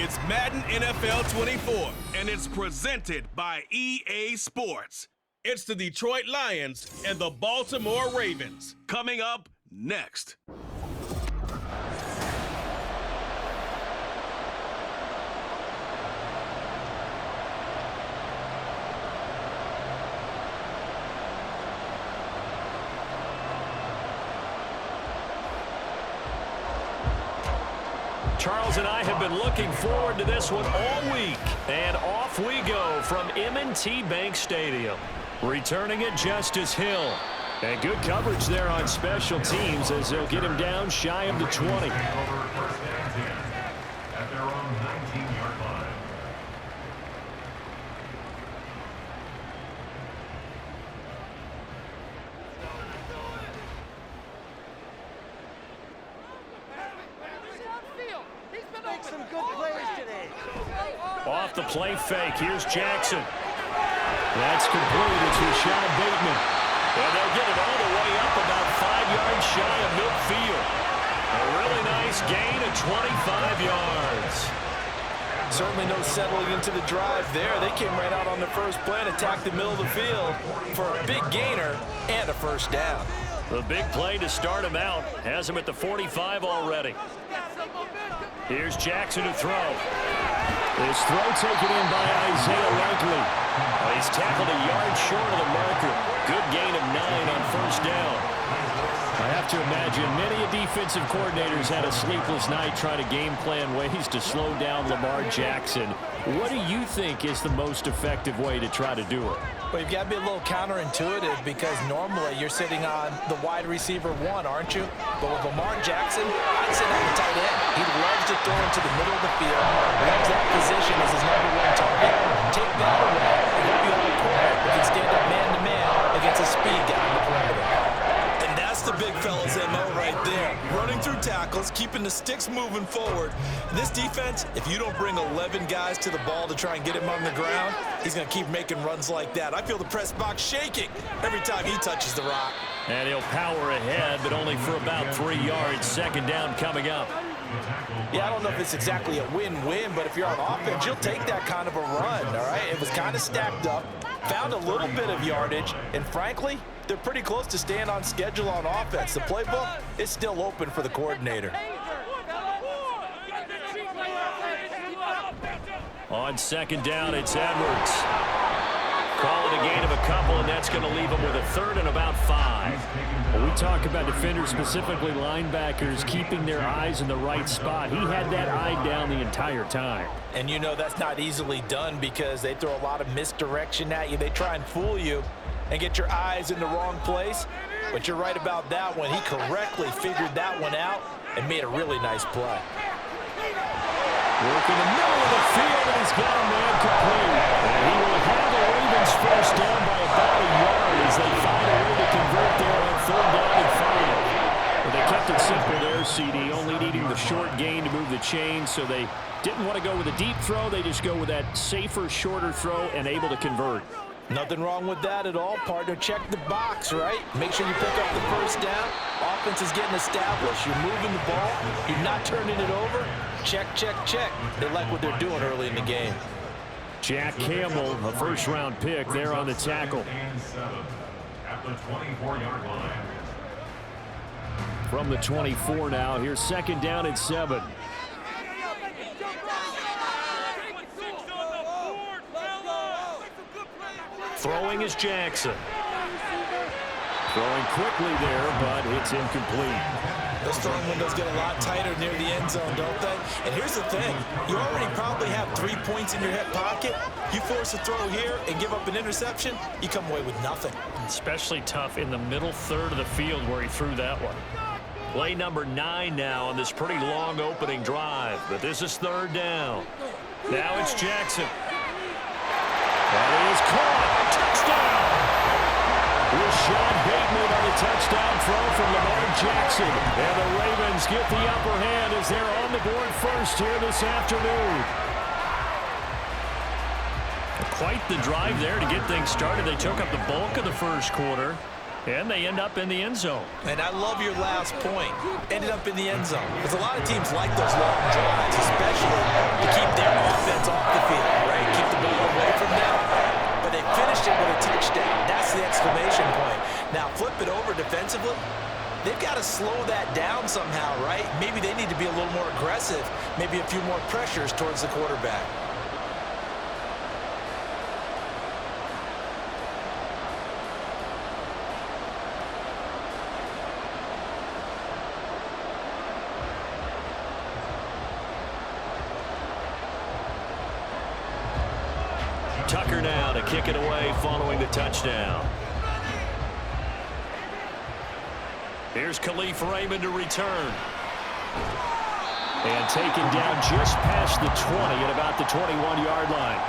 It's Madden NFL 24, and it's presented by EA Sports. It's the Detroit Lions and the Baltimore Ravens. Coming up next. Charles and I have been looking forward to this one all week. And off we go from M&T Bank Stadium. Returning it, Justice Hill. And good coverage there on special teams as they'll get him down shy of the 20. At their own 19-yard line. Off the play fake, here's Jackson. That's complete, it's Rashad Bateman. And they'll get it all the way up about 5 yards shy of midfield. A really nice gain of 25 yards. Certainly no settling into the drive there. They came right out on the first play and attacked the middle of the field for a big gainer and a first down. The big play to start him out. Has him at the 45 already. Here's Jackson to throw. His throw taken in by Isaiah Likely. He's tackled a yard short of the marker. Good gain of 9 on first down. I have to imagine many defensive coordinators had a sleepless night trying to game plan ways to slow down Lamar Jackson. What do you think is the most effective way to try to do it? Well, you've got to be a little counterintuitive because normally you're sitting on the wide receiver one, aren't you? But with Lamar Jackson, I'd sit on the tight end. He loves to throw into the middle of the field, loves that position as his number one target. Take that away, and he'll be on the corner. He can stand up man-to-man against a speed guy on the perimeter. And that's the big fella's MO right there. Running through tackles, keeping the sticks moving forward. This defense, if you don't bring 11 guys to the ball to try and get him on the ground, he's going to keep making runs like that. I feel the press box shaking every time he touches the rock. And he'll power ahead, but only for about 3 yards. Second down coming up. Yeah, I don't know if it's exactly a win-win, but if you're on offense, you'll take that kind of a run, all right? It was kind of stacked up, found a little bit of yardage, and frankly, they're pretty close to staying on schedule on offense. The playbook is still open for the coordinator. On second down, it's Edwards. Call it a gain of a couple, and that's going to leave him with a third and about 5. When we talk about defenders, specifically linebackers, keeping their eyes in the right spot, he had that eye down the entire time. And you know that's not easily done because they throw a lot of misdirection at you. They try and fool you and get your eyes in the wrong place. But you're right about that one. He correctly figured that one out and made a really nice play. Working the middle of the field, and he's got a man complete. And he will have the Ravens first down by about a yard as they find a way to convert there on third down and 5. But they kept it simple there, CD, only needing the short gain to move the chain, so they didn't want to go with a deep throw. They just go with that safer, shorter throw and able to convert. Nothing wrong with that at all, partner. Check the box, right? Make sure you pick up the first down. Offense is getting established. You're moving the ball. You're not turning it over. Check, check, check. They like what they're doing early in the game. Jack Campbell, a first-round pick there on the tackle. At the 24-yard line. From the 24 now, here's second down and 7. Throwing is Jackson. Throwing quickly there, but it's incomplete. Those throwing windows get a lot tighter near the end zone, don't they? And here's the thing. You already probably have 3 points in your hip pocket. You force a throw here and give up an interception, you come away with nothing. Especially tough in the middle third of the field where he threw that one. Play number 9 now on this pretty long opening drive. But this is third down. Now it's Jackson. That is caught. Touchdown! Rashad Bateman on the touchdown throw from Lamar Jackson. And the Ravens get the upper hand as they're on the board first here this afternoon. Quite the drive there to get things started. They took up the bulk of the first quarter. And they end up in the end zone. And I love your last point. Ended up in the end zone. Because a lot of teams like those long drives, especially to keep their offense off the field, right? Keep the ball away from them. But they finished it with a touchdown. That's the exclamation point. Now flip it over defensively. They've got to slow that down somehow, right? Maybe they need to be a little more aggressive. Maybe a few more pressures towards the quarterback. Tucker now to kick it away following the touchdown. Here's Khalif Raymond to return. And taken down just past the 20 at about the 21-yard line.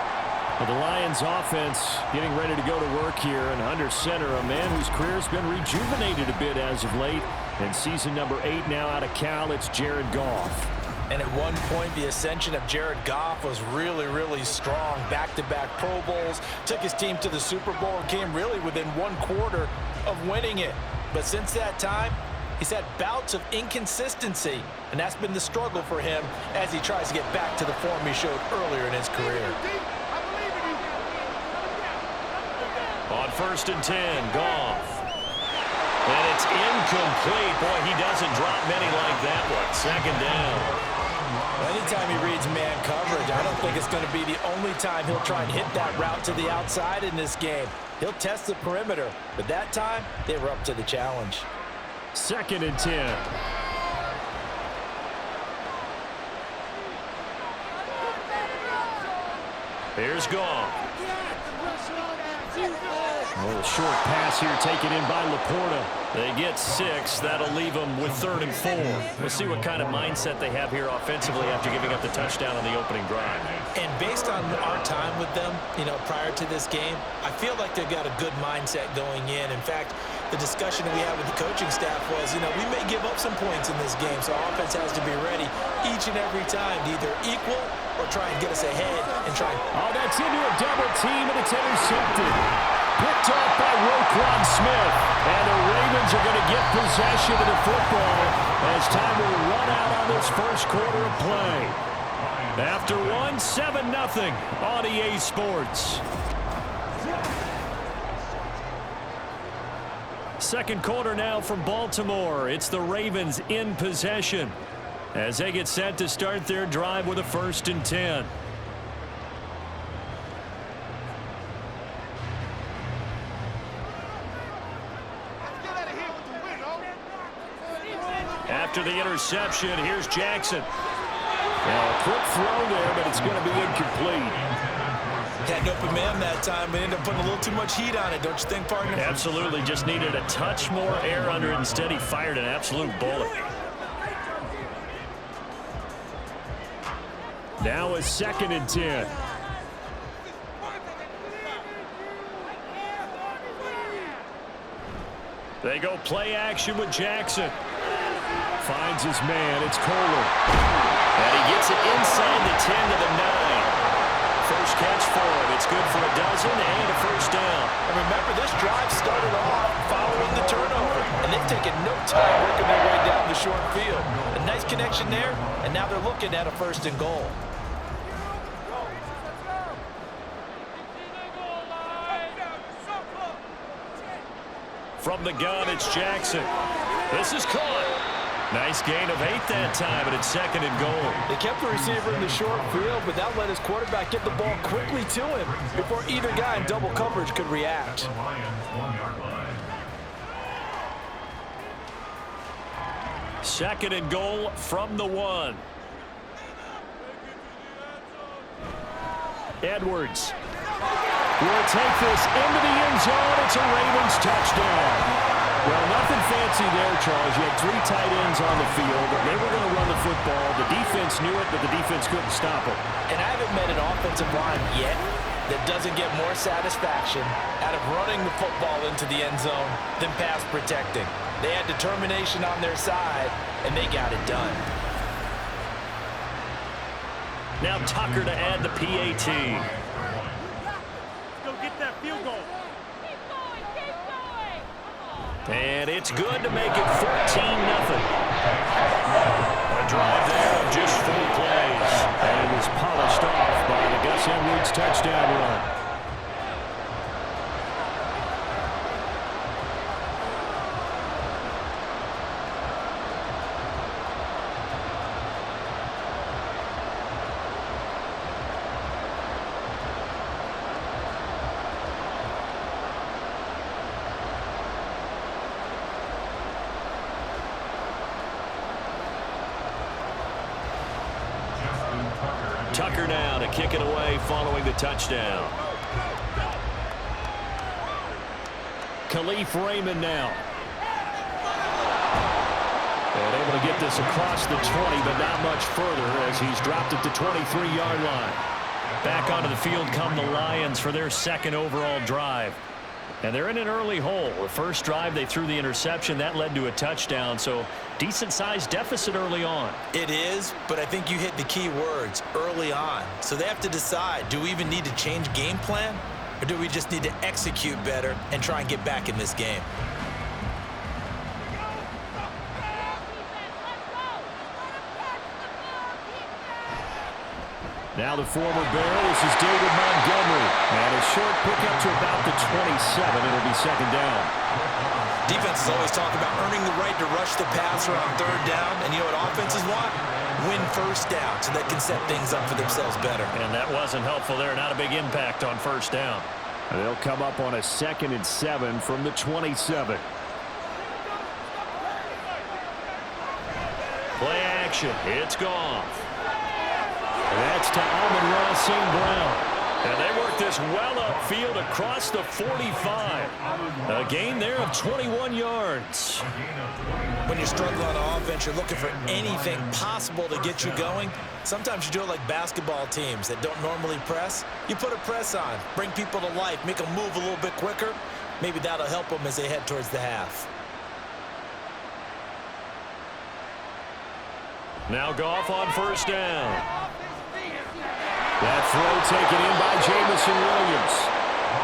Well, the Lions offense getting ready to go to work here, and under center, a man whose career has been rejuvenated a bit as of late. And season number 8 now out of Cal, it's Jared Goff. And at one point, the ascension of Jared Goff was really, really strong. Back-to-back Pro Bowls, took his team to the Super Bowl, and came really within one quarter of winning it. But since that time, he's had bouts of inconsistency, and that's been the struggle for him as he tries to get back to the form he showed earlier in his career. On 1st and 10, Goff. And it's incomplete. Boy, he doesn't drop many like that one. 2nd down. Anytime he reads man coverage, I don't think it's going to be the only time he'll try and hit that route to the outside in this game. He'll test the perimeter, but that time, they were up to the challenge. 2nd and 10. Here's Goff. A little short pass here taken in by Laporta. They get 6. That'll leave them with 3rd and 4. We'll see what kind of mindset they have here offensively after giving up the touchdown on the opening drive. And based on our time with them, prior to this game, I feel like they've got a good mindset going in. In fact, the discussion that we had with the coaching staff was, we may give up some points in this game, so our offense has to be ready each and every time to either equal or try and get us ahead and try. Oh, that's into a double team, and it's intercepted. Picked off by Roquan Smith. And the Ravens are going to get possession of the football as time will run out on this first quarter of play. After 7-0 on EA Sports. Second quarter now from Baltimore. It's the Ravens in possession as they get set to start their drive with a 1st and 10. After the interception, here's Jackson. Now, a quick throw there, but it's going to be incomplete. Had an open man that time, but ended up putting a little too much heat on it, don't you think, partner? Absolutely, just needed a touch more air under it. Instead, he fired an absolute bullet. Now a 2nd and 10. They go play action with Jackson. Finds his man. It's Kohler. And he gets it inside the 10 to the 9. First catch for him. It's good for a dozen and a 1st down. And remember, this drive started off following the turnover, and they've taken no time working their way down the short field. A nice connection there, and now they're looking at a 1st and goal. From the gun, it's Jackson. This is caught. Nice gain of 8 that time, and it's 2nd and goal. They kept the receiver in the short field, but that let his quarterback get the ball quickly to him before either guy in double coverage could react. Lions 1-yard line. 2nd and goal from the 1. Edwards will take this into the end zone. It's a Ravens touchdown. Well, nothing fancy there, Charles. You had 3 tight ends on the field. They were going to run the football. The defense knew it, but the defense couldn't stop it. And I haven't met an offensive line yet that doesn't get more satisfaction out of running the football into the end zone than pass protecting. They had determination on their side, and they got it done. Now Tucker to add the PAT. Go get that field goal. And it's good to make it 14-0. A drive there of just 4 plays. And it was polished off by the Gus Edwards touchdown run. Tucker now to kick it away following the touchdown. Khalif Raymond now. And able to get this across the 20, but not much further as he's dropped it to 23-yard line. Back onto the field come the Lions for their second overall drive. And they're in an early hole. The first drive, they threw the interception. That led to a touchdown, so decent-sized deficit early on. It is, but I think you hit the key words, early on. So they have to decide, do we even need to change game plan? Or do we just need to execute better and try and get back in this game? Now the former Bear, this is David Montgomery. And a short pickup to about the 27. It'll be second down. Defenses always talk about earning the right to rush the passer on third down. And you know what offenses want? Win first down so they can set things up for themselves better. And that wasn't helpful there. Not a big impact on first down. And they'll come up on a 2nd and 7 from the 27. Play action. It's Goff. That's to Amon-Ra St. Brown. And they work this well upfield across the 45. A gain there of 21 yards. When you're struggling on offense, you're looking for anything possible to get you going. Sometimes you do it like basketball teams that don't normally press. You put a press on, bring people to life, make them move a little bit quicker. Maybe that'll help them as they head towards the half. Now Goff on first down. That throw taken in by Jamison Williams.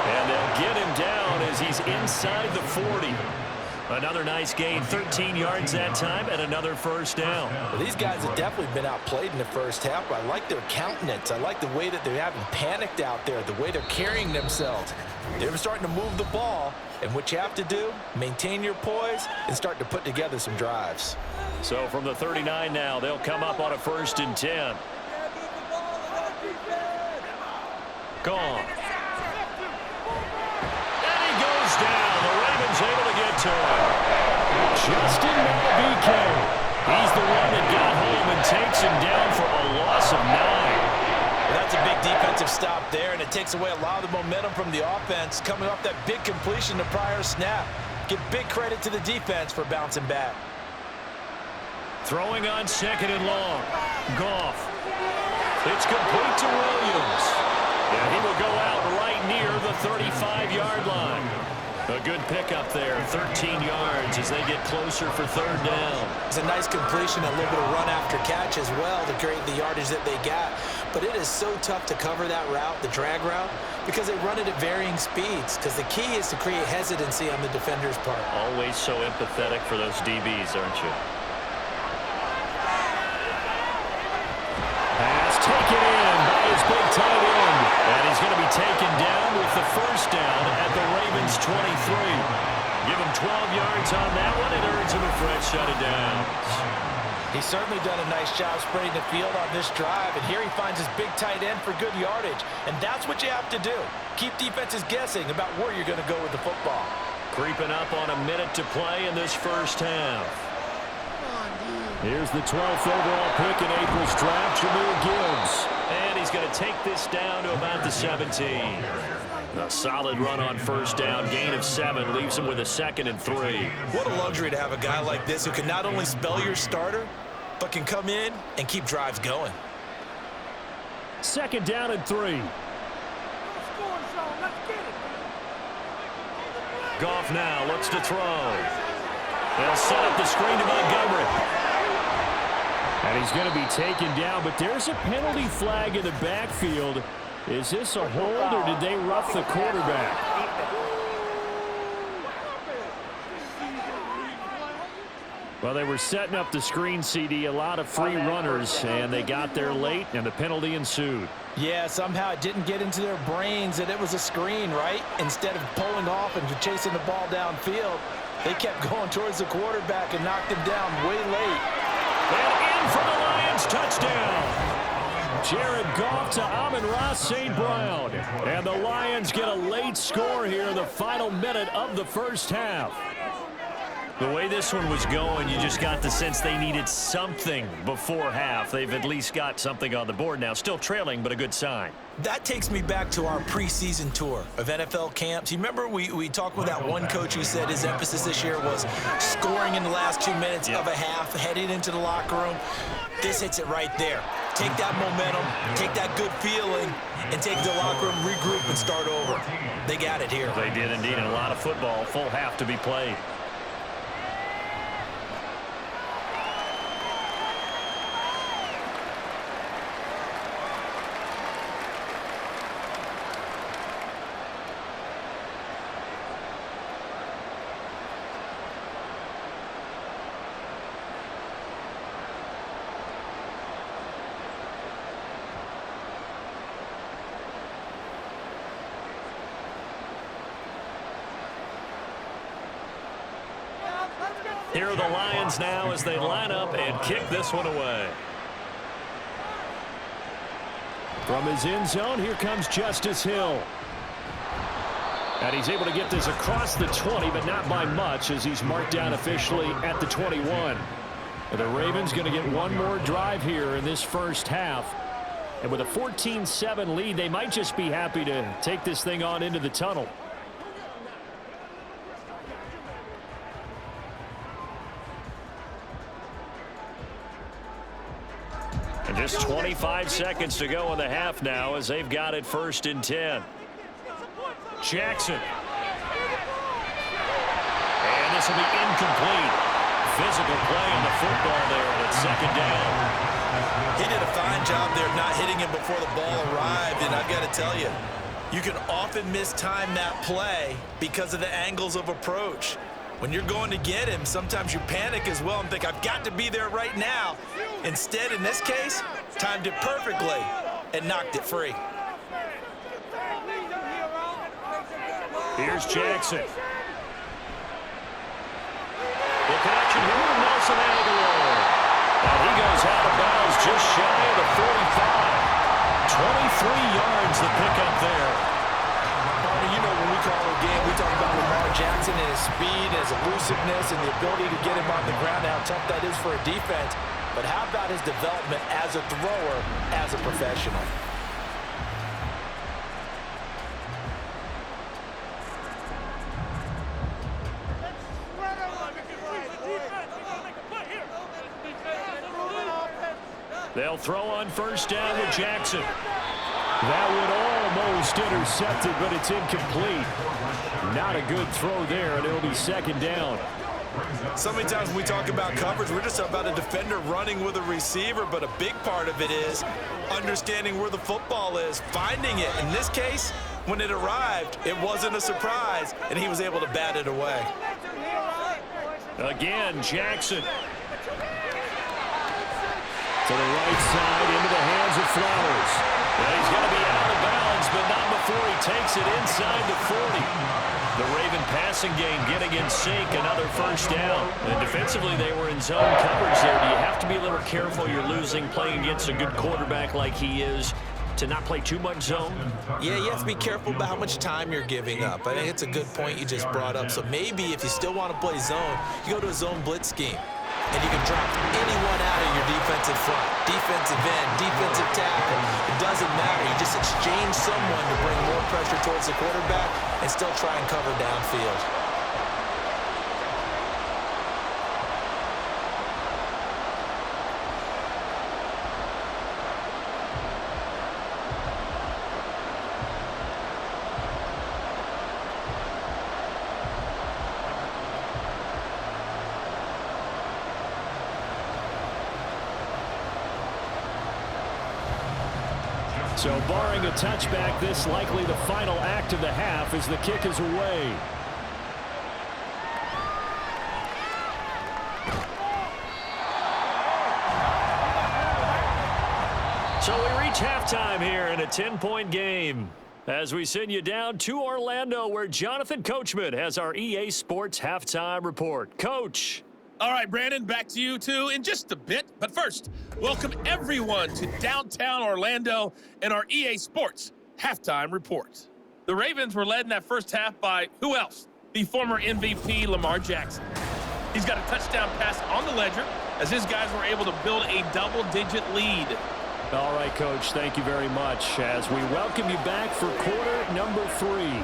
And they'll get him down as he's inside the 40. Another nice gain, 13 yards that time, and another first down. Well, these guys have definitely been outplayed in the first half, but I like their countenance. I like the way that they haven't panicked out there, the way they're carrying themselves. They're starting to move the ball, and what you have to do, maintain your poise and start to put together some drives. So from the 39 now, they'll come up on a 1st and 10. Goff. And he goes down. The Ravens able to get to him. Justin Madubuike. He's the one that got home and takes him down for a loss of 9. Well, that's a big defensive stop there, and it takes away a lot of the momentum from the offense coming off that big completion the prior snap. Give big credit to the defense for bouncing back. Throwing on 2nd and long. Goff. It's complete to Williams. And he will go out right near the 35-yard line. A good pickup there, 13 yards as they get closer for 3rd down. It's a nice completion, a little bit of run after catch as well to create the yardage that they got. But it is so tough to cover that route, the drag route, because they run it at varying speeds. Because the key is to create hesitancy on the defender's part. Always so empathetic for those DBs, aren't you? Pass taken in by his big tight end. And he's going to be taken down with the first down at the Ravens 23. Give him 12 yards on that one. It earns him a fresh shut of downs. He's certainly done a nice job spreading the field on this drive, and here he finds his big tight end for good yardage. And that's what you have to do. Keep defenses guessing about where you're going to go with the football. Creeping up on a minute to play in this first half. Here's the 12th overall pick in April's draft, Jahmyr Gibbs. And he's going to take this down to about the 17. A solid run on first down, gain of 7, leaves him with a 2nd and 3. What a luxury to have a guy like this who can not only spell your starter, but can come in and keep drives going. 2nd down and 3. Goff now looks to throw. They'll set up the screen to Montgomery. And he's going to be taken down, but there's a penalty flag in the backfield. Is this a hold, or did they rough the quarterback? Well, they were setting up the screen, CD, a lot of free runners, and they got there late, and the penalty ensued. Yeah, somehow it didn't get into their brains that it was a screen, right? Instead of pulling off and chasing the ball downfield, they kept going towards the quarterback and knocked him down way late. And in for the Lions, touchdown. Jared Goff to Amon-Ra St. Brown. And the Lions get a late score here in the final minute of the first half. The way this one was going, you just got the sense they needed something before half. They've at least got something on the board now. Still trailing, but a good sign. That takes me back to our preseason tour of NFL camps. You remember we talked with that one coach who said his emphasis this year was scoring in the last 2 minutes of a half, heading into the locker room. This hits it right there. Take that momentum, take that good feeling, and take the locker room, regroup, and start over. They got it here. They did indeed, and a lot of football, full half to be played. Here are the Lions now as they line up and kick this one away. From his end zone, here comes Justice Hill. And he's able to get this across the 20, but not by much as he's marked down officially at the 21. The Ravens going to get one more drive here in this first half. And with a 14-7 lead, they might just be happy to take this thing on into the tunnel. And just 25 seconds to go in the half now as they've got it 1st and 10. Jackson. And this will be incomplete. Physical play on the football there, and it's 2nd down. He did a fine job there not hitting him before the ball arrived, and I've got to tell you, you can often mistime that play because of the angles of approach. When you're going to get him, sometimes you panic as well and think, I've got to be there right now. Instead, in this case, timed it perfectly and knocked it free. Here's Jackson. The connection here with Nelson Aguilar. And he goes out of bounds just shy of the 45. 23 yards the pickup there. You know, when we call a game, we talk about Lamar Jackson and his speed, and his elusiveness, and the ability to get him on the ground, how tough that is for a defense. But how about his development as a thrower, as a professional? They'll throw on 1st down with Jackson. That would almost intercept it, but it's incomplete. Not a good throw there, and it'll be 2nd down. So many times when we talk about coverage, we're just about a defender running with a receiver, but a big part of it is understanding where the football is, finding it. In this case, when it arrived, it wasn't a surprise, and he was able to bat it away. Again, Jackson. To the right side, into the hands of Flowers. And he's going to be out of bounds, but not before he takes it inside the 40. The Raven passing game getting in sync, another 1st down. And defensively, they were in zone coverage there. Do you have to be a little careful? You're losing, playing against a good quarterback like he is, to not play too much zone? Yeah, you have to be careful about how much time you're giving up. I think it's a good point you just brought up. So maybe if you still want to play zone, you go to a zone blitz scheme. And you can drop anyone out of your defensive front, defensive end, defensive tackle. It doesn't matter. You just exchange someone to bring more pressure towards the quarterback and still try and cover downfield. So barring a touchback, this likely the final act of the half as the kick is away. So we reach halftime here in a 10-point game as we send you down to Orlando, where Jonathan Coachman has our EA Sports halftime report. Coach. All right, Brandon, back to you two in just a bit. But first, welcome everyone to downtown Orlando and our EA Sports halftime report. The Ravens were led in that first half by who else? The former MVP, Lamar Jackson. He's got a touchdown pass on the ledger as his guys were able to build a double-digit lead. All right, Coach, thank you very much as we welcome you back for quarter number 3.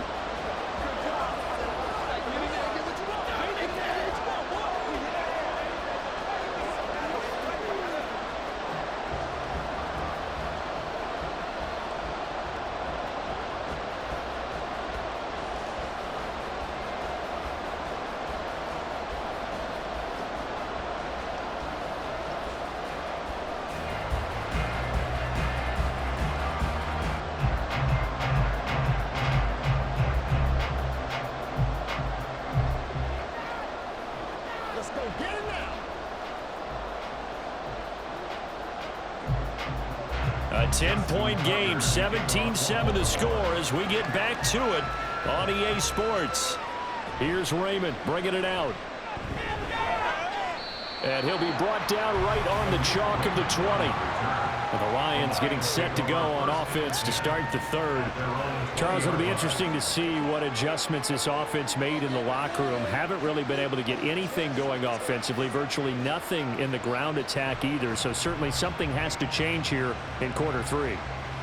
A 10-point game, 17-7 the score as we get back to it on EA Sports. Here's Raymond bringing it out. And he'll be brought down right on the chalk of the 20. And the Lions getting set to go on offense to start the third. Charles, it'll be interesting to see what adjustments this offense made in the locker room. Haven't really been able to get anything going offensively, virtually nothing in the ground attack either. So certainly something has to change here in quarter 3.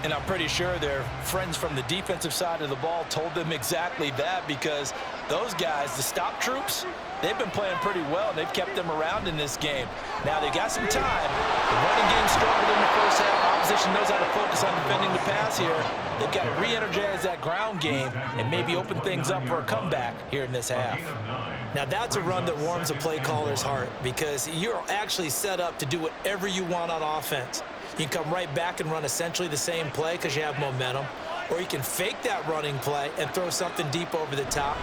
And I'm pretty sure their friends from the defensive side of the ball told them exactly that, because those guys, the stop troops, they've been playing pretty well. They've kept them around in this game. Now, they got some time. The running game struggled in the first half. Opposition knows how to focus on defending the pass here. They've got to re-energize that ground game and maybe open things up for a comeback here in this half. Now, that's a run that warms a play caller's heart, because you're actually set up to do whatever you want on offense. You can come right back and run essentially the same play because you have momentum. Or you can fake that running play and throw something deep over the top.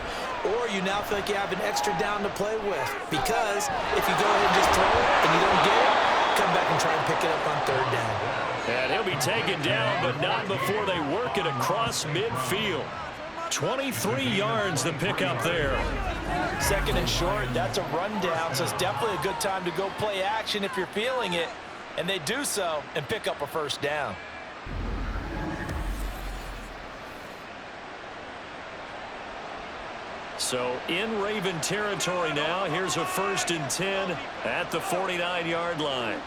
Or you now feel like you have an extra down to play with, because if you go ahead and just throw it and you don't get it, come back and try and pick it up on third down. And he'll be taken down, but not before they work it across midfield. 23 yards to pick up there. Second and short, that's a rundown, so it's definitely a good time to go play action if you're feeling it. And they do so and pick up a first down. So in Raven territory now. Here's a 1st and 10 at the 49-yard line.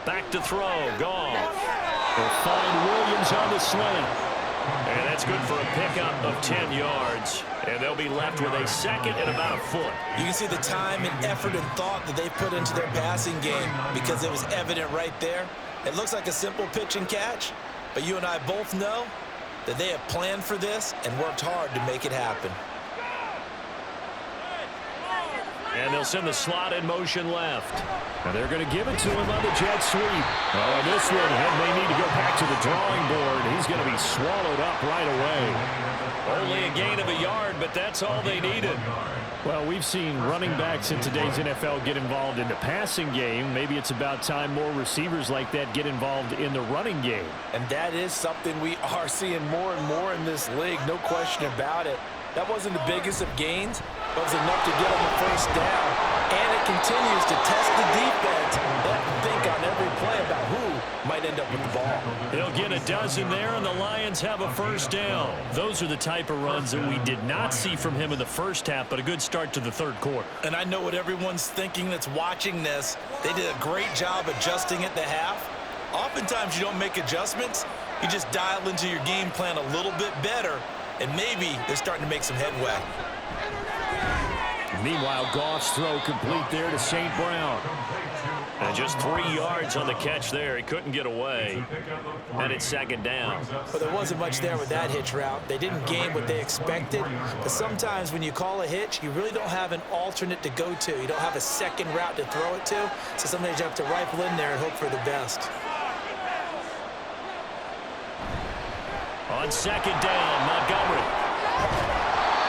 Back to throw. Goff. They'll find Williams on the slant. And that's good for a pickup of 10 yards. And they'll be left with a second and about a foot. You can see the time and effort and thought that they put into their passing game, because it was evident right there. It looks like a simple pitch and catch, but you and I both know that they have planned for this and worked hard to make it happen. And they'll send the slot in motion left. And they're going to give it to him on the jet sweep. Oh, and this one, they need to go back to the drawing board. He's going to be swallowed up right away. Only a gain of a yard, but that's all they needed. Well, we've seen running backs in today's NFL get involved in the passing game. Maybe it's about time more receivers like that get involved in the running game. And that is something we are seeing more and more in this league, no question about it. That wasn't the biggest of gains, but it was enough to get them the first down. And it continues to test the defense. They have to think on every play about who might end up with the ball. He'll get a dozen there, and the Lions have a first down. Those are the type of runs that we did not see from him in the first half, but a good start to the third quarter. And I know what everyone's thinking that's watching this. They did a great job adjusting at the half. Oftentimes you don't make adjustments. You just dial into your game plan a little bit better, and maybe they're starting to make some headway. Meanwhile, Goff's throw complete there to St. Brown. And just 3 yards on the catch there. He couldn't get away. And it's second down. Well, there wasn't much there with that hitch route. They didn't gain what they expected. But sometimes when you call a hitch, you really don't have an alternate to go to. You don't have a second route to throw it to. So sometimes you have to rifle in there and hope for the best. On second down, Montgomery.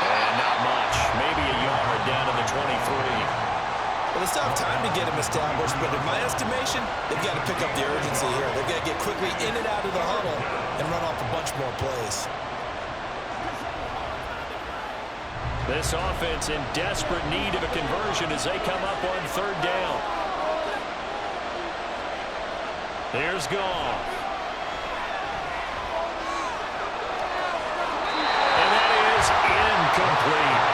And not much. Maybe a yard down to the 23. Well, they still have time to get him established, but in my estimation, they've got to pick up the urgency here. They've got to get quickly in and out of the huddle and run off a bunch more plays. This offense in desperate need of a conversion as they come up on third down. Here's Goff. And that is incomplete.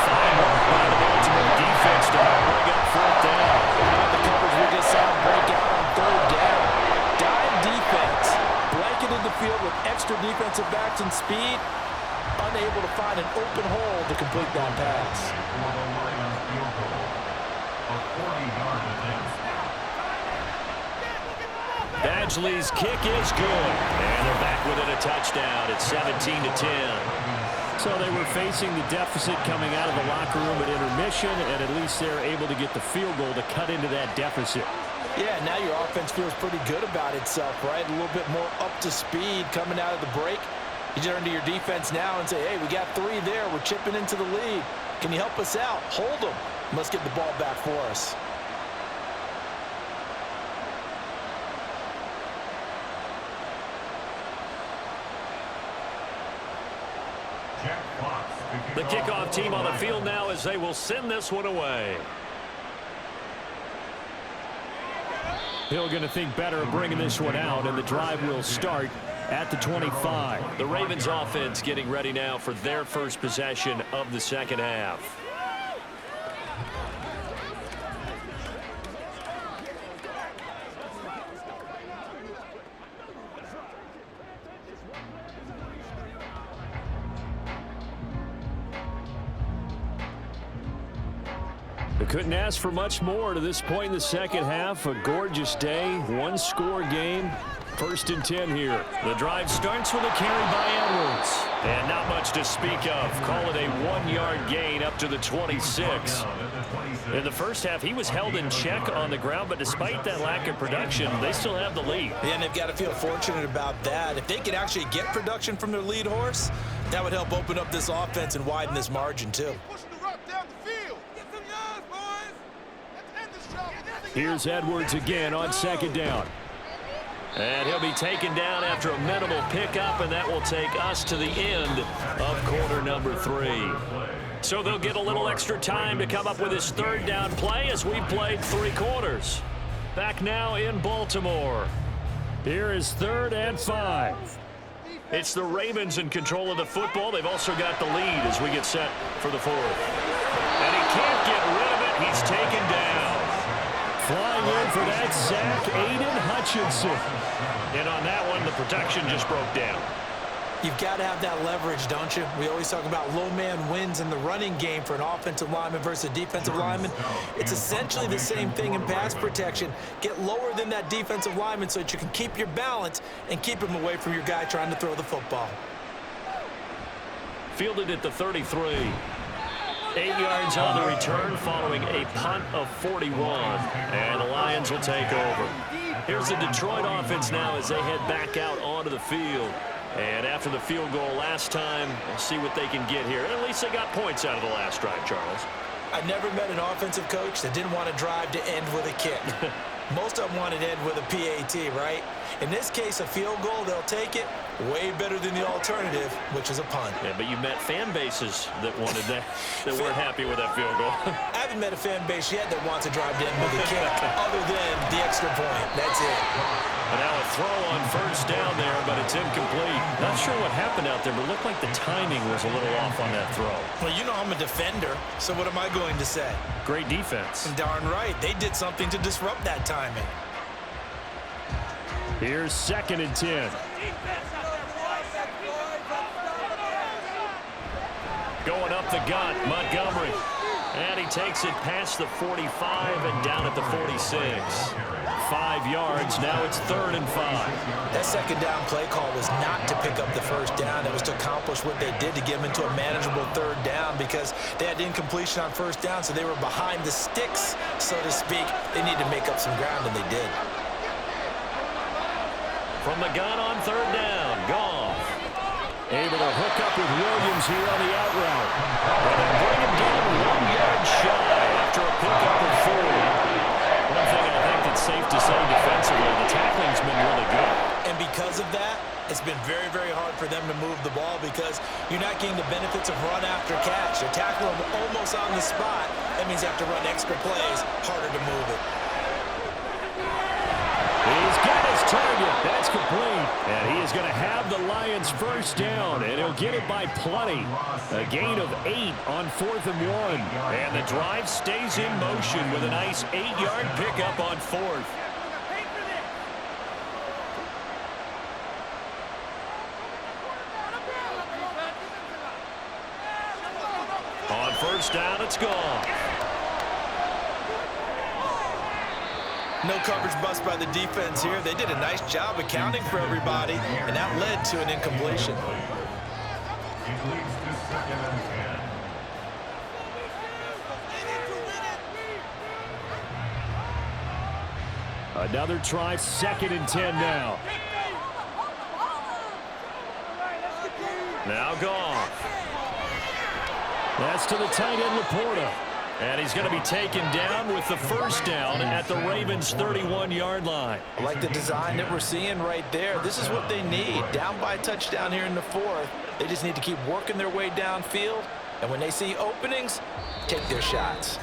Fine work by the Baltimore defense to help bring up fourth down. The coverage we just saw break out on third down. Dime defense. Blanketed the field with extra defensive backs and speed. Unable to find an open hole to complete that pass. Badgley's kick is good. And they're back within a touchdown. It's 17-10. So they were facing the deficit coming out of the locker room at intermission, and at least they're able to get the field goal to cut into that deficit. Yeah, now your offense feels pretty good about itself, right? A little bit more up to speed coming out of the break. You turn to your defense now and say, hey, we got 3 there. We're chipping into the lead. Can you help us out? Hold them. Let's get the ball back for us. The kickoff team on the field now as they will send this one away. Hill going to think better of bringing this one out, and the drive will start at the 25. The Ravens offense getting ready now for their first possession of the second half. They couldn't ask for much more to this point in the second half. A gorgeous day, one-score game. 1st and 10 here. The drive starts with a carry by Edwards. And not much to speak of. Call it a 1-yard gain up to the 26. In the first half, he was held in check on the ground, but despite that lack of production, they still have the lead. Yeah, and they've got to feel fortunate about that. If they could actually get production from their lead horse, that would help open up this offense and widen this margin, too. Here's Edwards again on 2nd down. And he'll be taken down after a minimal pickup, and that will take us to the end of quarter number 3. So they'll get a little extra time to come up with his 3rd down play as we played 3 quarters. Back now in Baltimore. Here is 3rd and 5. It's the Ravens in control of the football. They've also got the lead as we get set for the 4th. And he can't get rid of it. He's taken down. Flying in for that sack, Aiden Hutchinson. And on that one, the protection just broke down. You've got to have that leverage, don't you? We always talk about low man wins in the running game for an offensive lineman versus a defensive lineman. It's essentially the same thing in pass protection. Get lower than that defensive lineman so that you can keep your balance and keep him away from your guy trying to throw the football. Fielded at the 33. 8 yards on the return following a punt of 41. And the Lions will take over. Here's the Detroit offense now as they head back out onto the field. And after the field goal last time, we'll see what they can get here. At least they got points out of the last drive, Charles. I never met an offensive coach that didn't want to drive to end with a kick. Most of them wanted to end with a PAT, right? In this case, a field goal, they'll take it. Way better than the alternative, which is a punt. Yeah, but you met fan bases that wanted that, that weren't happy with that field goal. I haven't met a fan base yet that wants to drive to end with a kick, other than the extra point. That's it. And now a throw on 1st down there, but it's incomplete. Not sure what happened out there, but it looked like the timing was a little off on that throw. Well, you know I'm a defender, so what am I going to say? Great defense. Darn right. They did something to disrupt that timing. Here's 2nd and 10. Going up the gut, Montgomery. And he takes it past the 45 and down at the 46. 5 yards, now it's 3rd and 5. That 2nd down play call was not to pick up the 1st down. It was to accomplish what they did to get them into a manageable 3rd down because they had incompletion on 1st down, so they were behind the sticks, so to speak. They needed to make up some ground, and they did. From the gun on 3rd down, Goff. Able to hook up with Williams here on the out route. And they bring him down 1 yard shy after a pickup of 4. say defensively, the tackling's been really good. And because of that, it's been very, very hard for them to move the ball because you're not getting the benefits of run after catch. They're tackling them almost on the spot. That means you have to run extra plays, harder to move it. He's got his target. That's complete. And he is going to have the Lions first down, and he'll get it by plenty. A gain of 8 on 4th and 1. And the drive stays in motion with a nice 8-yard pickup on 4th. On first down, it's gone. No coverage bust by the defense here. They did a nice job accounting for everybody, and that led to an incompletion. It leads to 2nd and 10. Another try, 2nd and 10 now. Now gone. That's to the tight end, Laporta. And he's going to be taken down with the first down at the Ravens' 31-yard line. I like the design that we're seeing right there. This is what they need. Down by a touchdown here in the 4th. They just need to keep working their way downfield. And when they see openings, take their shots.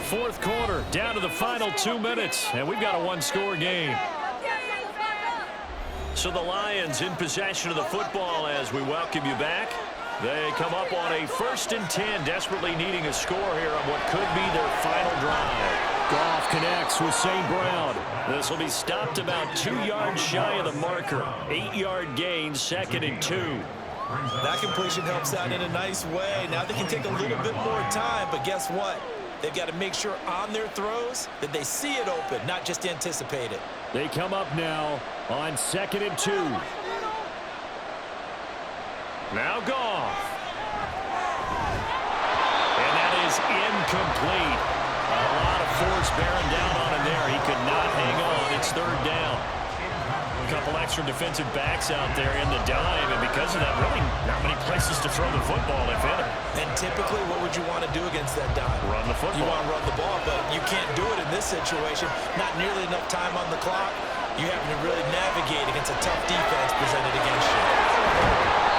4th quarter, down to the final 2 minutes. And we've got a one-score game. So the Lions in possession of the football as we welcome you back. They come up on a 1st and 10, desperately needing a score here on what could be their final drive. Goff connects with St. Brown. This will be stopped about 2 yards shy of the marker. 8-yard gain, 2nd and 2. That completion helps out in a nice way. Now they can take a little bit more time, but guess what? They've got to make sure on their throws that they see it open, not just anticipate it. They come up now on 2nd and 2. Now Goff. And that is incomplete. A lot of force bearing down on him there. He could not hang on. It's 3rd down. A couple extra defensive backs out there in the dime, and because of that, really not many places to throw the football, if any. And typically, what would you want to do against that dime? Run the football. You want to run the ball, but you can't do it in this situation. Not nearly enough time on the clock. You have to really navigate against a tough defense presented against you.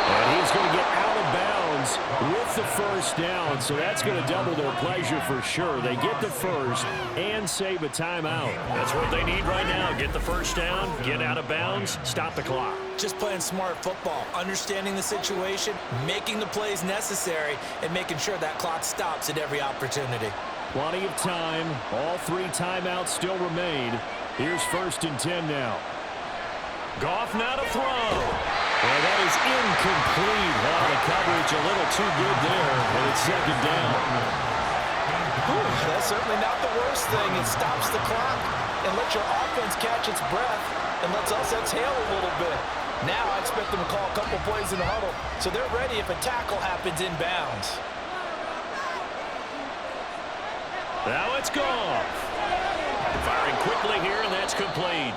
And he's going to get out of bounds with the first down, so that's going to double their pleasure for sure. They get the first and save a timeout. That's what they need right now. Get the first down, get out of bounds, stop the clock. Just playing smart football, understanding the situation, making the plays necessary, and making sure that clock stops at every opportunity. Plenty of time. All 3 timeouts still remain. Here's 1st and 10 now. Goff now to throw. And that is incomplete. Well, the coverage a little too good there, and it's 2nd down. That's certainly not the worst thing. It stops the clock and lets your offense catch its breath and lets us exhale a little bit. Now I expect them to call a couple plays in the huddle so they're ready if a tackle happens in bounds. Now it's gone. Firing quickly here, and that's complete.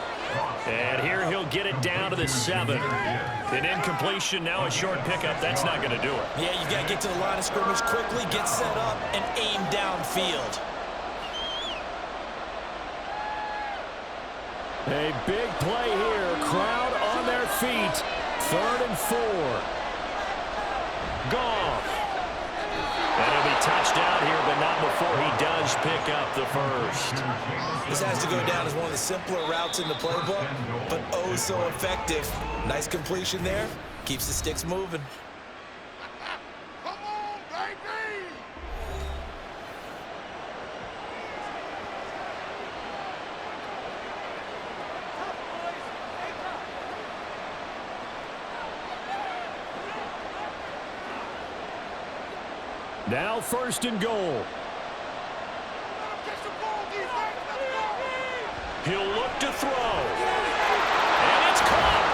And here he'll get it down to the 7. An incompletion, now a short pickup. That's not going to do it. Yeah, you got to get to the line of scrimmage quickly, get set up, and aim downfield. A big play here. Crowd on their feet. 3rd and 4. Goff. And he'll be touched out here, but not before he does pick up the first. This has to go down as one of the simpler routes in the playbook, but oh so effective. Nice completion there. Keeps the sticks moving. Come on, baby! Now 1st and goal. He'll look to throw. And it's caught.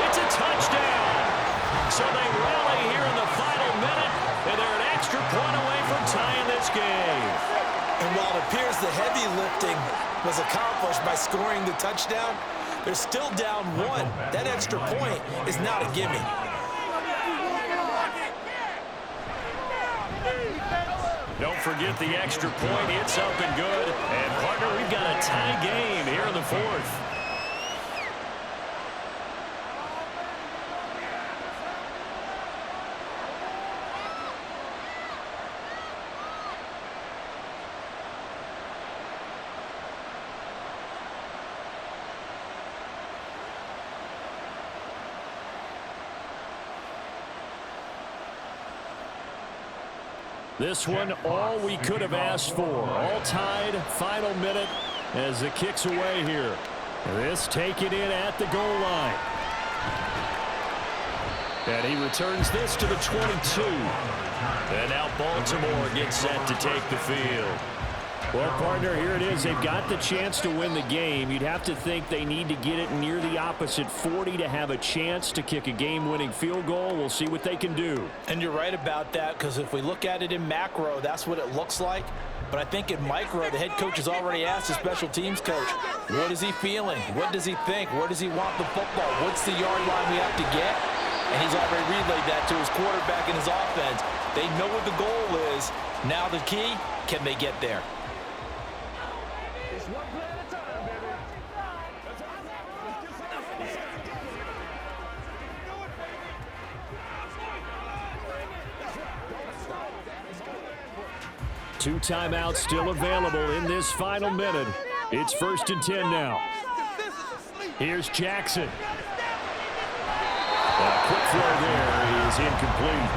It's a touchdown. So they rally here in the final minute, and they're an extra point away from tying this game. And while it appears the heavy lifting was accomplished by scoring the touchdown, they're still down 1. That extra point is not a gimme. Don't forget the extra point. It's up and good. And, partner, we've got a tie game here in the fourth. This one, all we could have asked for. All tied, final minute as the kick's away here. This taken in at the goal line. And he returns this to the 22. And now Baltimore gets set to take the field. Well, partner, here it is. They've got the chance to win the game. You'd have to think they need to get it near the opposite 40 to have a chance to kick a game-winning field goal. We'll see what they can do. And you're right about that, because if we look at it in macro, that's what it looks like. But I think in micro, the head coach has already asked the special teams coach, what is he feeling? What does he think? Where does he want the football? What's the yard line we have to get? And he's already relayed that to his quarterback and his offense. They know what the goal is. Now the key, can they get there? Two timeouts still available in this final minute. It's 1st and 10 now. Here's Jackson. A quick throw there is incomplete.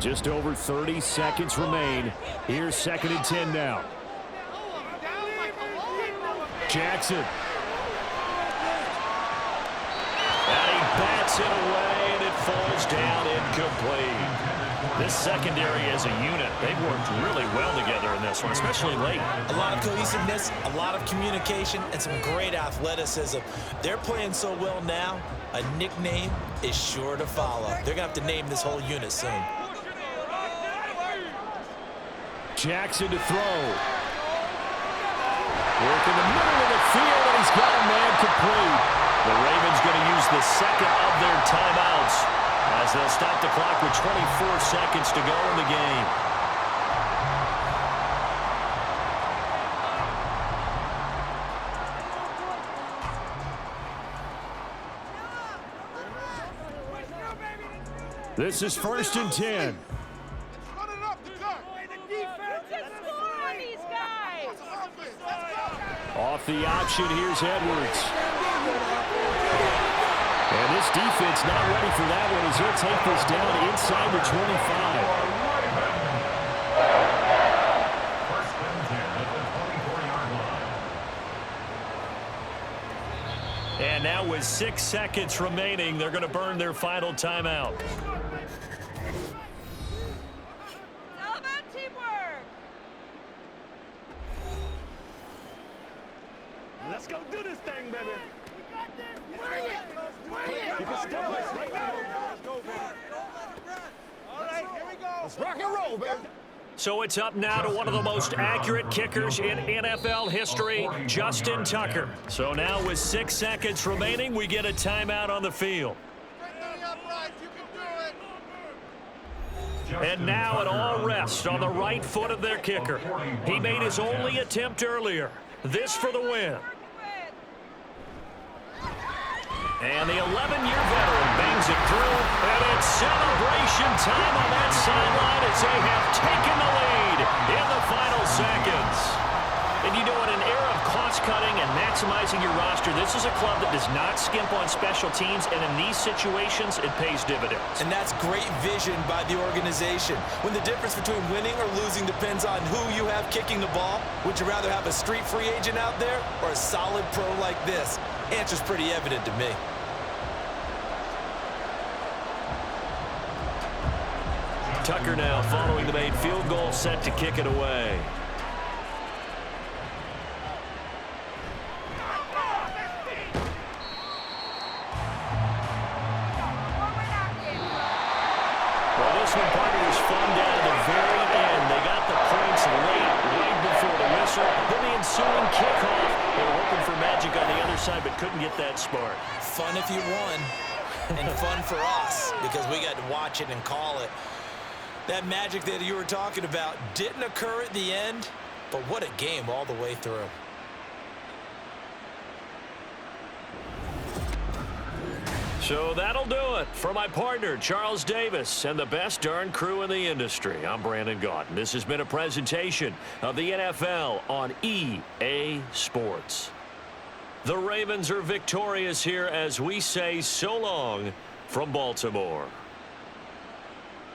Just over 30 seconds remain. Here's 2nd and 10 now. Jackson. And he bats it away, and it falls down incomplete. This secondary as a unit, they've worked really well together in this one, especially late. A lot of cohesiveness, a lot of communication, and some great athleticism. They're playing so well now, a nickname is sure to follow. They're going to have to name this whole unit soon. Jackson to throw. Work in the middle of the field, and he's got a man complete. The Ravens going to use the second of their timeouts as they'll stop the clock with 24 seconds to go in the game. This is 1st and 10. Off the option, here's Edwards. And this defense not ready for that one as he'll take this down inside the 25. And now with 6 seconds remaining, they're going to burn their final timeout. Let's go do this thing, baby. You can step us right now. All right, here we go. Let's rock and roll, baby. So it's up now to one of the most accurate kickers in NFL history, Justin Tucker. So now with 6 seconds remaining, we get a timeout on the field. And now it all rests on the right foot of their kicker. He made his only attempt earlier. This for the win. And the 11-year veteran bangs it through, and it's celebration time on that sideline as they have taken the lead in the final seconds. And you know, in an era of cost-cutting and maximizing your roster, this is a club that does not skimp on special teams, and in these situations, it pays dividends. And that's great vision by the organization. When the difference between winning or losing depends on who you have kicking the ball, would you rather have a street free agent out there or a solid pro like this? Answer's pretty evident to me. Tucker now following the made field goal, set to kick it away. ensuing kickoff. They were hoping for magic on the other side, but couldn't get that spark. Fun if you won, and fun for us because we got to watch it and call it. That magic that you were talking about didn't occur at the end, but what a game all the way through. So that'll do it. For my partner, Charles Davis, and the best darn crew in the industry, I'm Brandon Gaudin. This has been a presentation of the NFL on EA Sports. The Ravens are victorious here as we say so long from Baltimore.